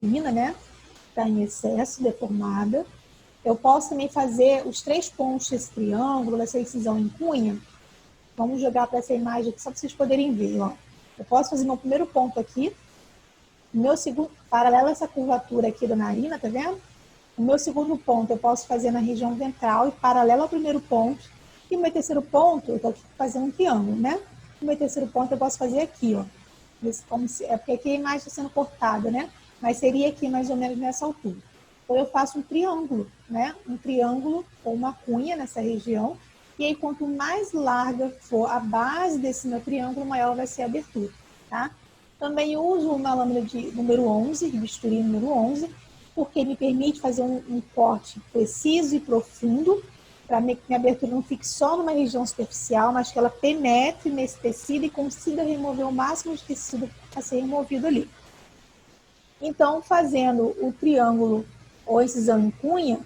fina, né? Está em excesso, deformada. Eu posso também fazer os 3 pontos desse triângulo, essa incisão em cunha. Vamos jogar para essa imagem aqui, só para vocês poderem ver, ó. Eu posso fazer meu primeiro ponto aqui. O meu segundo, paralelo a essa curvatura aqui da narina, tá vendo? O meu segundo ponto eu posso fazer na região ventral e paralelo ao primeiro ponto. E o meu terceiro ponto, eu tô aqui fazendo um triângulo, né? O meu terceiro ponto eu posso fazer aqui, ó. Como se, é porque aqui a imagem está sendo cortada, né? Mas seria aqui mais ou menos nessa altura. Então eu faço um triângulo, né? Um triângulo ou uma cunha nessa região. E aí quanto mais larga for a base desse meu triângulo, maior vai ser a abertura, tá? Também uso uma lâmina de número 11, de bisturi número 11, porque me permite fazer um corte preciso e profundo, para que minha abertura não fique só numa região superficial, mas que ela penetre nesse tecido e consiga remover o máximo de tecido a ser removido ali. Então, fazendo o triângulo ou incisão em cunha,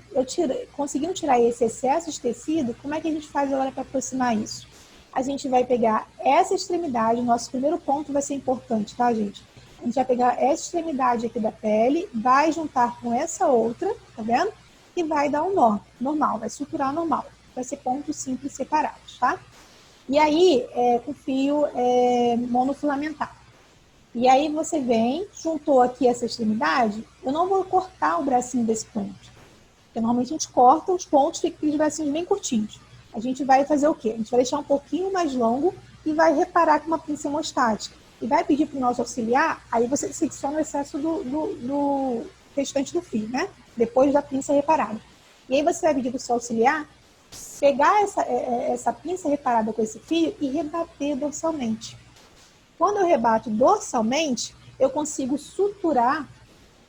conseguindo tirar esse excesso de tecido, como é que a gente faz agora para aproximar isso? A gente vai pegar essa extremidade, o nosso primeiro ponto vai ser importante, tá, gente? A gente vai pegar essa extremidade aqui da pele, vai juntar com essa outra, tá vendo? E vai dar um nó normal, vai suturar normal. Vai ser pontos simples separados, tá? E aí, com fio monofilamentar. E aí você vem, juntou aqui essa extremidade, eu não vou cortar o bracinho desse ponto. Porque normalmente a gente corta os pontos, fica aqueles bracinhos bem curtinhos. A gente vai fazer o quê? A gente vai deixar um pouquinho mais longo e vai reparar com uma pinça hemostática. E vai pedir para o nosso auxiliar, aí você secciona o excesso do restante do fio, né? Depois da pinça reparada. E aí você vai pedir para o seu auxiliar pegar essa pinça reparada com esse fio e rebater dorsalmente. Quando eu rebato dorsalmente, eu consigo suturar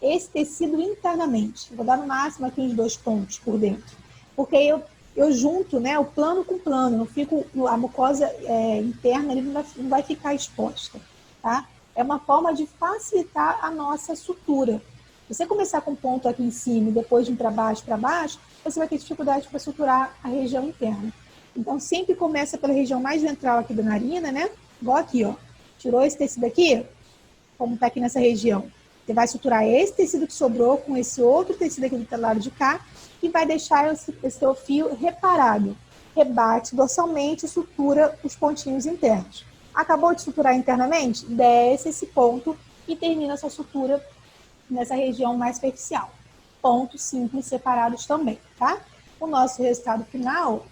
esse tecido internamente. Vou dar no máximo aqui uns 2 pontos por dentro. Porque eu junto, né, o plano com o plano, não fico, a mucosa interna ele não vai ficar exposta, tá? É uma forma de facilitar a nossa sutura. Se você começar com um ponto aqui em cima e depois de para baixo, você vai ter dificuldade para suturar a região interna. Então, sempre começa pela região mais ventral aqui da narina, né? Igual aqui, ó. Tirou esse tecido aqui, como está aqui nessa região. Você vai suturar esse tecido que sobrou com esse outro tecido aqui do lado de cá e vai deixar esse seu fio reparado. Rebate dorsalmente e sutura os pontinhos internos. Acabou de suturar internamente? Desce esse ponto e termina a sua sutura nessa região mais superficial. Pontos simples separados também, tá? O nosso resultado final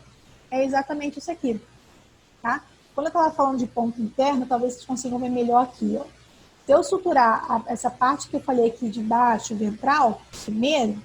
é exatamente isso aqui, tá? Quando eu estava falando de ponto interno, talvez vocês consigam ver melhor aqui, ó. Se eu suturar essa parte que eu falei aqui de baixo, ventral, primeiro,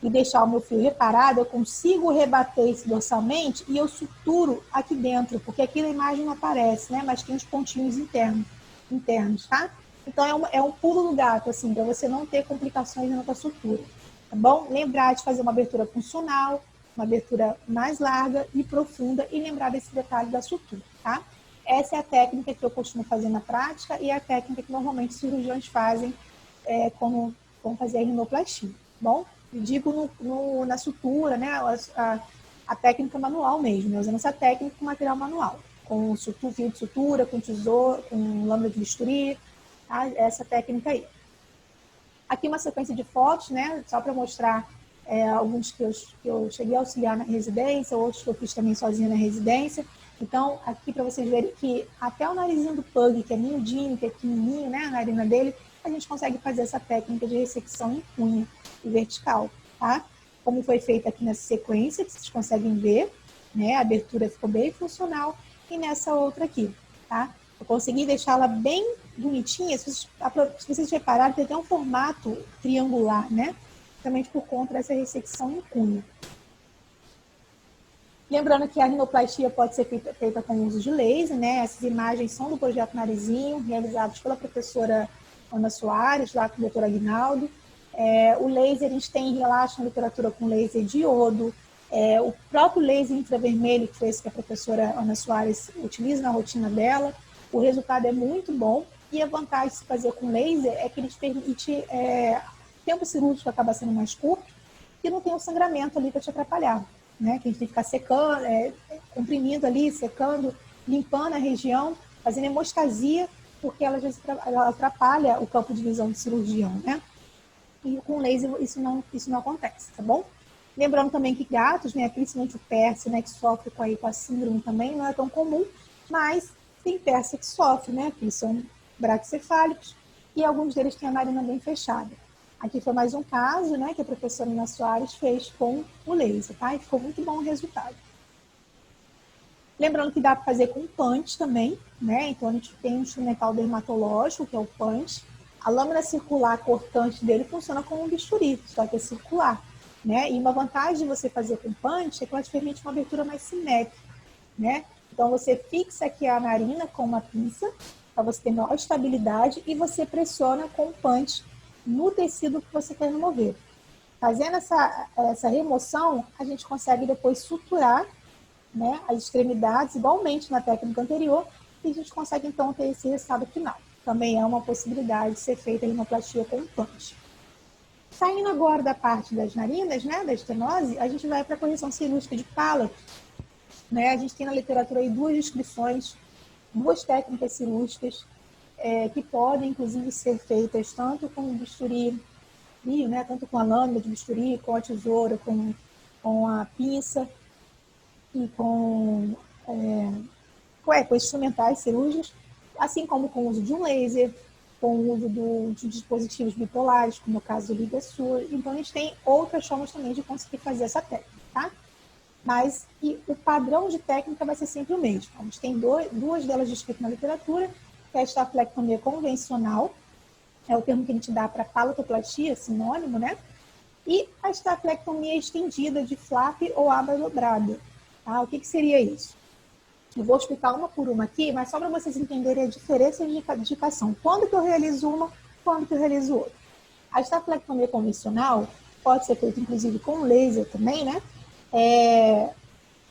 e deixar o meu fio reparado, eu consigo rebater isso dorsalmente e eu suturo aqui dentro, porque aqui na imagem não aparece, né? Mas tem os pontinhos internos, tá? Então é um pulo do gato, assim, para você não ter complicações na tua sutura, tá bom? Lembrar de fazer uma abertura funcional, uma abertura mais larga e profunda e lembrar desse detalhe da sutura, tá? Essa é a técnica que eu costumo fazer na prática e é a técnica que normalmente os cirurgiões fazem quando vão fazer a rinoplastia, bom? Eu digo na sutura, né? A técnica manual mesmo, né? Usando essa técnica com material manual, com fio de sutura, com tesoura, com lâmina de bisturi, tá? Essa técnica aí. Aqui uma sequência de fotos, né? Só para mostrar alguns que eu cheguei a auxiliar na residência, outros que eu fiz também sozinha na residência. Então, aqui para vocês verem que até o narizinho do pug, que é miudinho, que é pequenininho, né, a narina dele, a gente consegue fazer essa técnica de ressecção em cunha e vertical, tá? Como foi feita aqui nessa sequência, que vocês conseguem ver, né, a abertura ficou bem funcional, e nessa outra aqui, tá? Eu consegui deixá-la bem bonitinha, se vocês repararem, tem até um formato triangular, né? Justamente por conta dessa ressecção em cunha. Lembrando que a rinoplastia pode ser feita com o uso de laser, né? Essas imagens são do projeto Narizinho, realizados pela professora Ana Soares, lá com o doutor Aguinaldo. O laser, a gente tem relato na literatura com laser diodo, o próprio laser infravermelho, que foi esse que a professora Ana Soares utiliza na rotina dela. O resultado é muito bom e a vantagem de se fazer com laser é que ele te permite o tempo cirúrgico acaba sendo mais curto e não tem um sangramento ali para te atrapalhar, né? Que a gente tem que ficar secando, comprimindo ali, secando, limpando a região, fazendo hemostasia, porque ela atrapalha o campo de visão do cirurgião, né? E com laser isso não acontece, tá bom? Lembrando também que gatos, né, principalmente o Persa, né, que sofre com a síndrome também, não é tão comum, mas tem Persa que sofre, né, que eles são braquicefálicos e alguns deles têm a narina bem fechada. Aqui foi mais um caso, né, que a professora Ana Soares fez com o laser, tá? E ficou muito bom o resultado. Lembrando que dá para fazer com punch também, né? Então a gente tem um instrumental dermatológico, que é o punch. A lâmina circular cortante dele funciona como um bisturi, só que é circular, né? E uma vantagem de você fazer com punch é que ela te permite uma abertura mais simétrica, né? Então você fixa aqui a narina com uma pinça, para você ter maior estabilidade, e você pressiona com o punch no tecido que você quer remover. Fazendo essa remoção, a gente consegue depois suturar, né, as extremidades, igualmente na técnica anterior, e a gente consegue então ter esse resultado final. Também é uma possibilidade de ser feita a rinoplastia com punch. Saindo agora da parte das narinas, né, da estenose, a gente vai para a correção cirúrgica de palato. Né? A gente tem na literatura aí duas descrições, duas técnicas cirúrgicas que podem, inclusive, ser feitas tanto com bisturi, né, tanto com a lâmina de bisturi, com a tesoura, com a pinça e com instrumentais cirúrgicos, assim como com o uso de um laser, com o uso de dispositivos bipolares, como o caso do Ligasur. Então, a gente tem outras formas também de conseguir fazer essa técnica, tá? Mas o padrão de técnica vai ser sempre o mesmo. A gente tem duas delas descritas na literatura, que é a estaflectomia convencional, é o termo que a gente dá para palatoplastia, sinônimo, né? E a estaflectomia estendida de flap ou aba dobrada. Tá? O que seria isso? Eu vou explicar uma por uma aqui, mas só para vocês entenderem a diferença de indicação. Quando que eu realizo uma, quando que eu realizo outra. A estaflectomia convencional pode ser feita, inclusive, com laser também, né?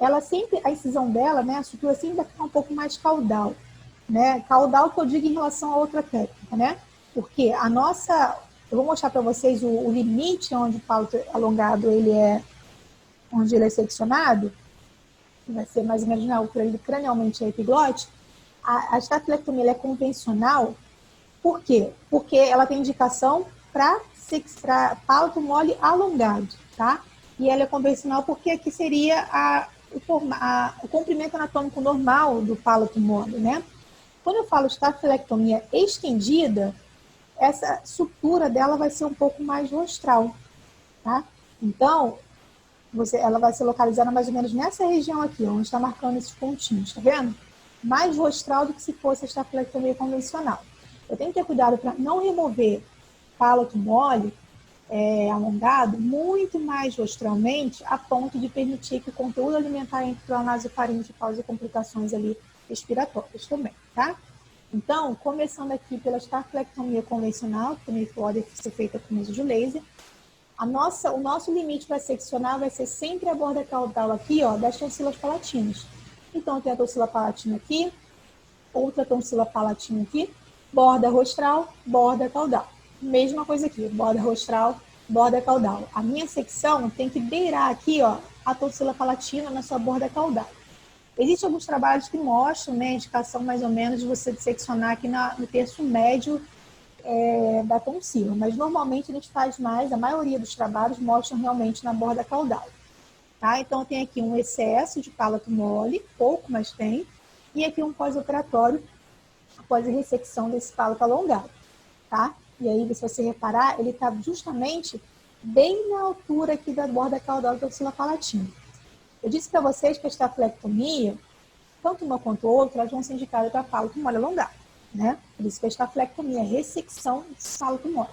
Ela sempre, a incisão dela, né, a sutura sempre vai ficar um pouco mais caudal, né? Caudal que eu digo em relação a outra técnica, né? Porque eu vou mostrar para vocês o limite onde o palato alongado onde ele é seccionado, vai ser mais ou menos na altura ali cranialmente a epiglote. A estaflectomia é convencional, por quê? Porque ela tem indicação para palato mole alongado, tá? E ela é convencional porque aqui seria o comprimento anatômico normal do palato mole, né? Quando eu falo estaflectomia estendida, essa sutura dela vai ser um pouco mais rostral, tá? Então, ela vai ser localizada mais ou menos nessa região aqui, onde está marcando esses pontinhos, tá vendo? Mais rostral do que se fosse a estaflectomia convencional. Eu tenho que ter cuidado para não remover palato mole, alongado, muito mais rostralmente, a ponto de permitir que o conteúdo alimentar entre pela nasofaringe cause complicações ali respiratórias também, tá? Então, começando aqui pela estaflectomia convencional, que também pode ser feita com uso de laser, o nosso limite para seccionar vai ser sempre a borda caudal aqui, ó, das tonsilas palatinas. Então, tem a tonsila palatina aqui, outra tonsila palatina aqui, borda rostral, borda caudal. Mesma coisa aqui, borda rostral, borda caudal. A minha secção tem que beirar aqui, ó, a tonsila palatina na sua borda caudal. Existem alguns trabalhos que mostram, né, a indicação mais ou menos de você seccionar aqui no terço médio da tonsila, mas normalmente a gente faz mais, a maioria dos trabalhos mostram realmente na borda caudal. Tá? Então tem aqui um excesso de palato mole, pouco, mas tem, e aqui um pós-operatório, após a ressecção desse palato alongado. Tá? E aí, se você reparar, ele está justamente bem na altura aqui da borda caudal da tonsila palatina. Eu disse para vocês que a estaflectomia, tanto uma quanto outra, elas vão ser indicadas para palato mole alongado, né? Por isso que a estaflectomia é ressecção de palato mole.